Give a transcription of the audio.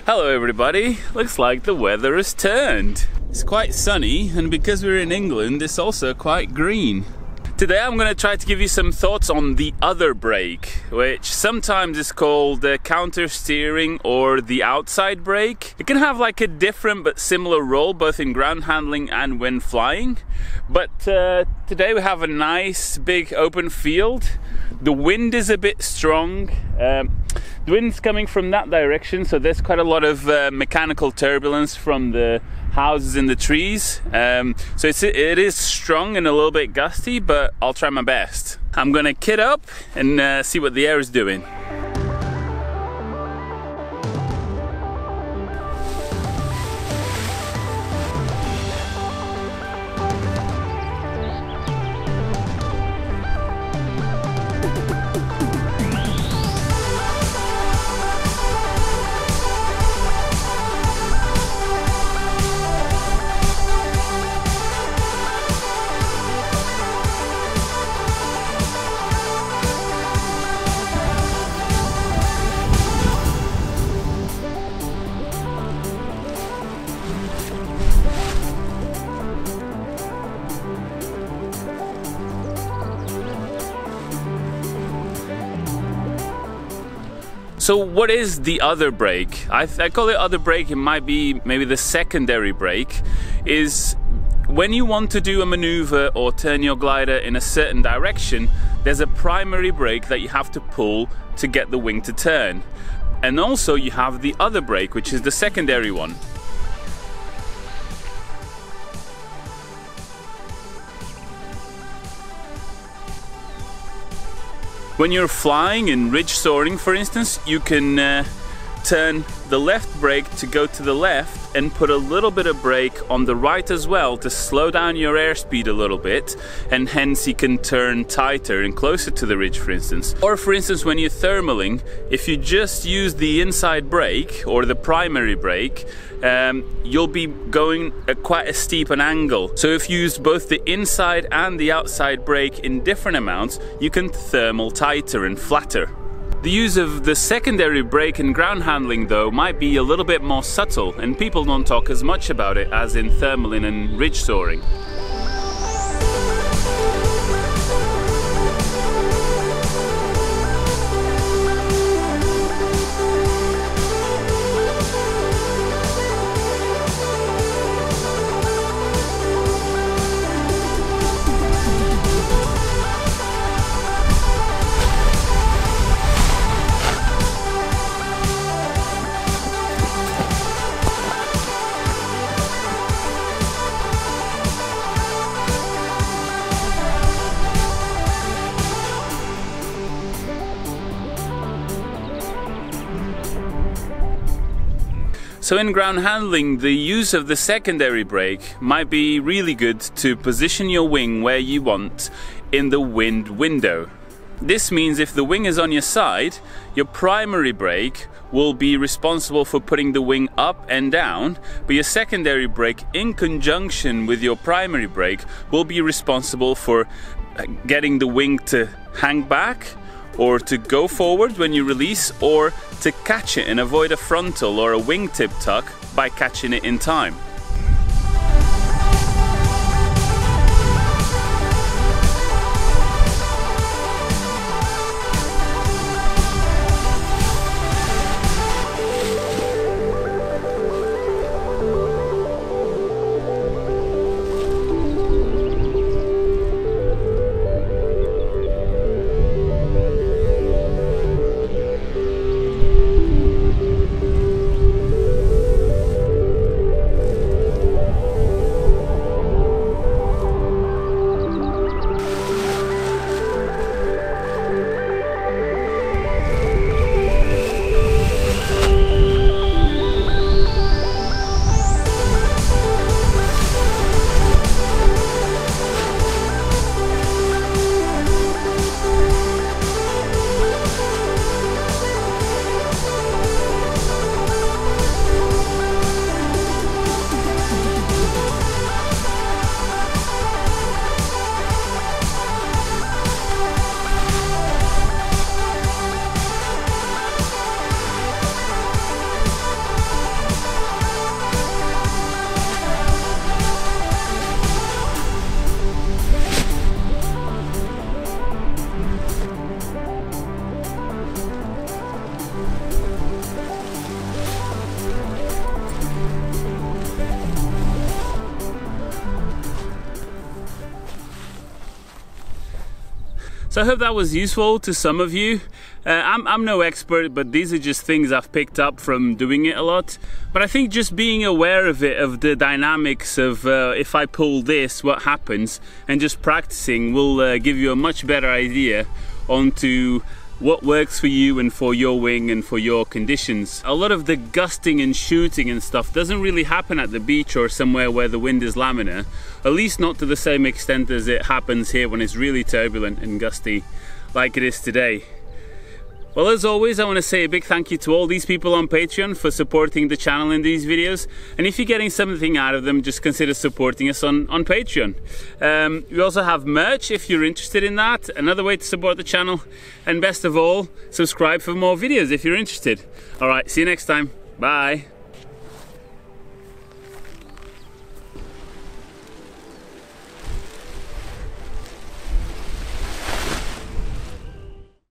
Hello everybody, looks like the weather has turned. It's quite sunny, and because we're in England, it's also quite green. Today I'm going to try to give you some thoughts on the other brake, which sometimes is called counter steering or the outside brake. It can have like a different but similar role both in ground handling and when flying. But today we have a nice big open field. The wind is a bit strong. The wind's coming from that direction, so there's quite a lot of mechanical turbulence from the houses in the trees. So it is strong and a little bit gusty, but I'll try my best. I'm gonna kit up and see what the air is doing. So what is the other brake? I call it other brake. It might be maybe the secondary brake. Is when you want to do a maneuver or turn your glider in a certain direction, there's a primary brake that you have to pull to get the wing to turn. And also you have the other brake, which is the secondary one. When you're flying in ridge soaring, for instance, you can turn the left brake to go to the left and put a little bit of brake on the right as well to slow down your airspeed a little bit, and hence you can turn tighter and closer to the ridge, for instance. Or for instance, when you're thermaling, if you just use the inside brake or the primary brake, you'll be going at quite a steep an angle. So if you use both the inside and the outside brake in different amounts, you can thermal tighter and flatter. The use of the secondary brake in ground handling though might be a little bit more subtle, and people don't talk as much about it as in thermaling and ridge soaring. So in ground handling, the use of the secondary brake might be really good to position your wing where you want in the wind window. This means if the wing is on your side, your primary brake will be responsible for putting the wing up and down, but your secondary brake in conjunction with your primary brake will be responsible for getting the wing to hang back, or to go forward when you release, or to catch it and avoid a frontal or a wingtip tuck by catching it in time. So I hope that was useful to some of you. I'm no expert, but these are just things I've picked up from doing it a lot. But I think just being aware of it, of the dynamics of if I pull this, what happens, and just practicing will give you a much better idea onto what works for you and for your wing and for your conditions. A lot of the gusting and shooting and stuff doesn't really happen at the beach or somewhere where the wind is laminar, at least not to the same extent as it happens here when it's really turbulent and gusty like it is today. Well, as always, I want to say a big thank you to all these people on Patreon for supporting the channel in these videos. And if you're getting something out of them, just consider supporting us on Patreon. We also have merch if you're interested in that, another way to support the channel. And best of all, subscribe for more videos if you're interested. All right, see you next time. Bye.